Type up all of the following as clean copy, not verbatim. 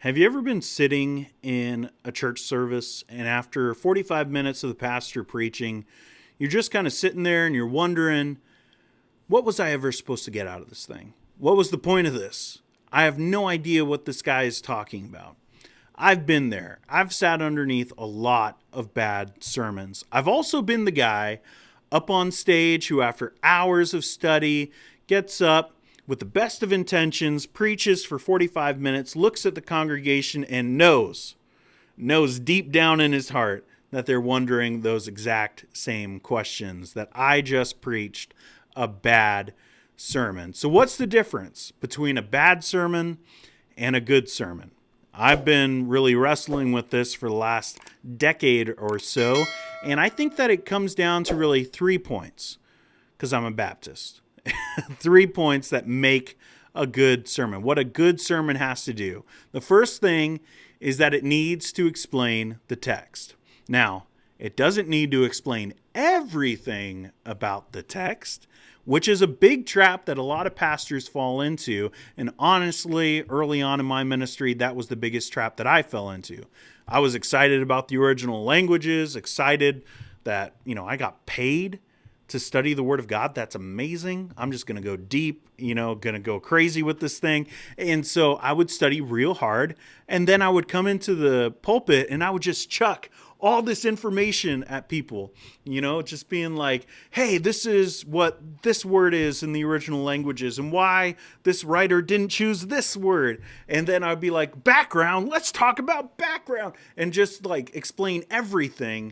Have you ever been sitting in a church service and after 45 minutes of the pastor preaching, you're just kind of sitting there and you're wondering, what was I ever supposed to get out of this thing? What was the point of this? I have no idea what this guy is talking about. I've been there. I've sat underneath a lot of bad sermons. I've also been the guy up on stage who, after hours of study, gets up with the best of intentions, preaches for 45 minutes, looks at the congregation, and knows deep down in his heart that they're wondering those exact same questions, that I just preached a bad sermon. So what's the difference between a bad sermon and a good sermon? I've been really wrestling with this for the last decade or so, and I think that it comes down to really 3 points, because I'm a Baptist. 3 points that make a good sermon. What a good sermon has to do. The first thing is that it needs to explain the text. Now, it doesn't need to explain everything about the text, which is a big trap that a lot of pastors fall into. And honestly, early on in my ministry, that was the biggest trap that I fell into. I was excited about the original languages, excited that, I got paid to study the Word of God. That's amazing. I'm just going to go deep, going to go crazy with this thing. And so I would study real hard. And then I would come into the pulpit and I would just chuck all this information at people, just being like, hey, this is what this word is in the original languages and why this writer didn't choose this word. And then I'd be like, background, let's talk about background, and just like explain everything.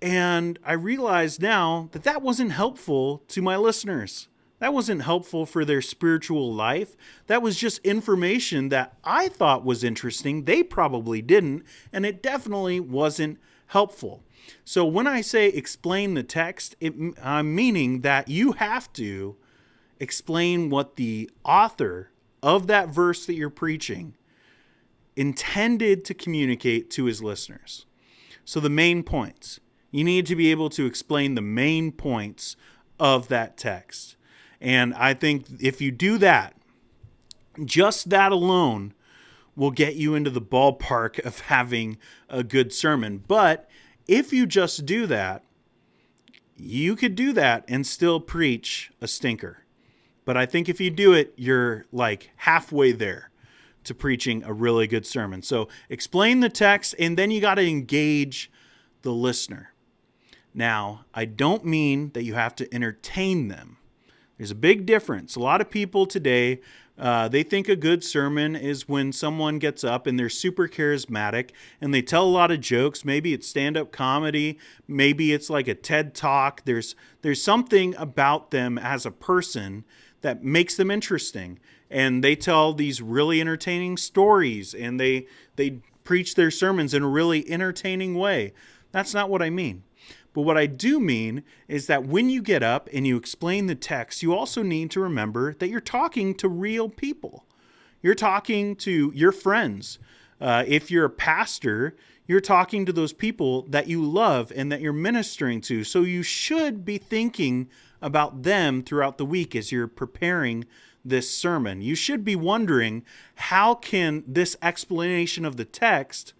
And I realize now that that wasn't helpful to my listeners. That wasn't helpful for their spiritual life. That was just information that I thought was interesting. They probably didn't, and it definitely wasn't helpful. So when I say explain the text, I'm meaning that you have to explain what the author of that verse that you're preaching intended to communicate to his listeners. So the main points. You need to be able to explain the main points of that text. And I think if you do that, just that alone will get you into the ballpark of having a good sermon. But if you just do that, you could do that and still preach a stinker. But I think if you do it, you're like halfway there to preaching a really good sermon. So explain the text, and then you got to engage the listener. Now, I don't mean that you have to entertain them. There's a big difference. A lot of people today, they think a good sermon is when someone gets up and they're super charismatic and they tell a lot of jokes. Maybe it's stand-up comedy. Maybe it's like a TED Talk. There's something about them as a person that makes them interesting. And they tell these really entertaining stories, and they preach their sermons in a really entertaining way. That's not what I mean. But what I do mean is that when you get up and you explain the text, you also need to remember that you're talking to real people. You're talking to your friends. If you're a pastor, you're talking to those people that you love and that you're ministering to. So you should be thinking about them throughout the week as you're preparing this sermon. You should be wondering, how can this explanation of the text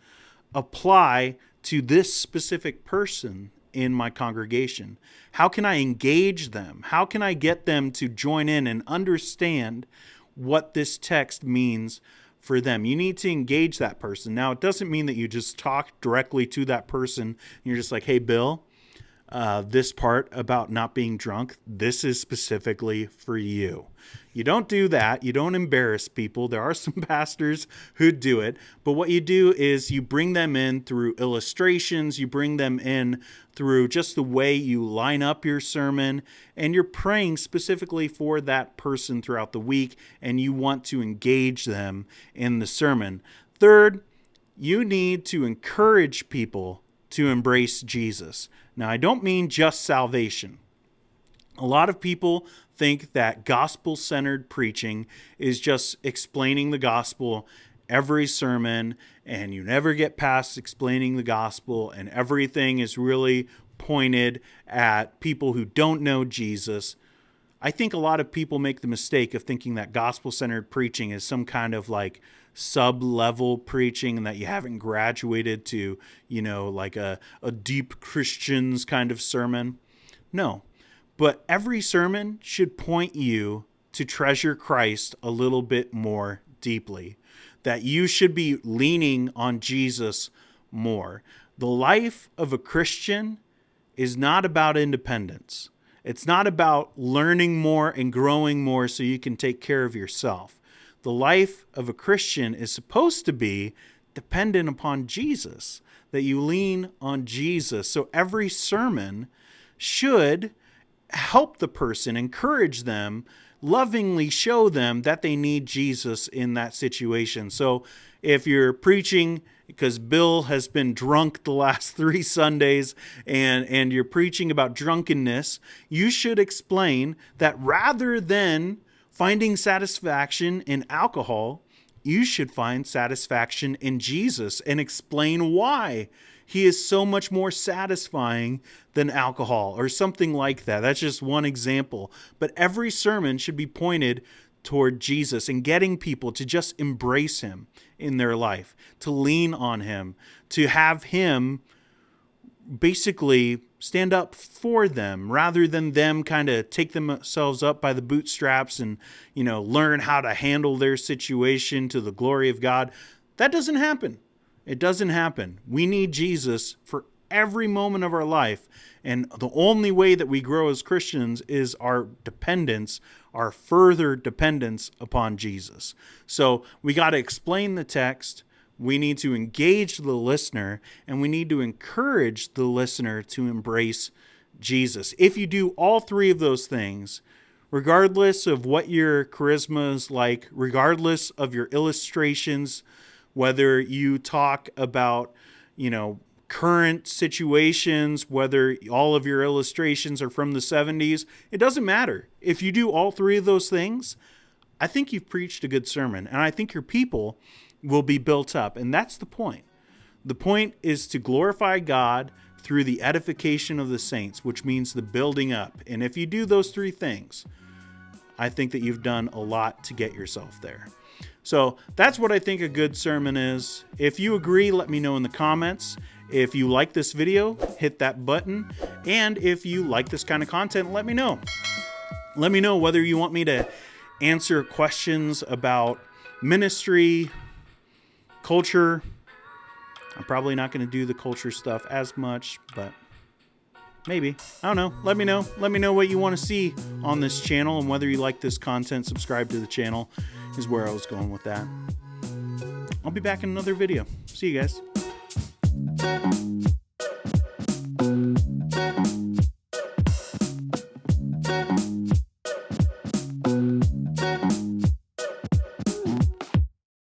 apply to this specific person in my congregation? How can I engage them? How can I get them to join in and understand what this text means for them? You need to engage that person. Now, it doesn't mean that you just talk directly to that person and you're just like, hey, Bill, this part about not being drunk, this is specifically for you. You don't do that. You don't embarrass people. There are some pastors who do it. But what you do is you bring them in through illustrations. You bring them in through just the way you line up your sermon. And you're praying specifically for that person throughout the week. And you want to engage them in the sermon. Third, you need to encourage people to embrace Jesus. Now, I don't mean just salvation. A lot of people think that gospel-centered preaching is just explaining the gospel every sermon, and you never get past explaining the gospel, and everything is really pointed at people who don't know Jesus. I think a lot of people make the mistake of thinking that gospel-centered preaching is some kind of like sub-level preaching and that you haven't graduated to, like a deep Christians kind of sermon. No, but every sermon should point you to treasure Christ a little bit more deeply, that you should be leaning on Jesus more. The life of a Christian is not about independence. It's not about learning more and growing more so you can take care of yourself. The life of a Christian is supposed to be dependent upon Jesus, that you lean on Jesus. So every sermon should help the person, encourage them, lovingly show them that they need Jesus in that situation. So if you're preaching because Bill has been drunk the last 3 Sundays and you're preaching about drunkenness, you should explain that rather than finding satisfaction in alcohol, you should find satisfaction in Jesus and explain why he is so much more satisfying than alcohol or something like that. That's just one example. But every sermon should be pointed toward Jesus and getting people to just embrace him in their life, to lean on him, to have him basically stand up for them rather than them kind of take themselves up by the bootstraps and, learn how to handle their situation to the glory of God. That doesn't happen. It doesn't happen. We need Jesus for every moment of our life. And the only way that we grow as Christians is our dependence, our further dependence upon Jesus. So we got to explain the text. We need to engage the listener, and we need to encourage the listener to embrace Jesus. If you do all 3 of those things, regardless of what your charisma is like, regardless of your illustrations, whether you talk about, current situations, whether all of your illustrations are from the 70s, it doesn't matter. If you do all 3 of those things, I think you've preached a good sermon, and I think your people will be built up. And that's the point. The point is to glorify God through the edification of the saints, which means the building up. And if you do those 3 things, I think that you've done a lot to get yourself there. So that's what I think a good sermon is. If you agree, let me know in the comments. If you like this video, hit that button. And if you like this kind of content, let me know. Let me know whether you want me to answer questions about ministry, culture. I'm probably not going to do the culture stuff as much, but maybe. I don't know. Let me know. Let me know what you want to see on this channel and whether you like this content. Subscribe to the channel is where I was going with that. I'll be back in another video. See you guys.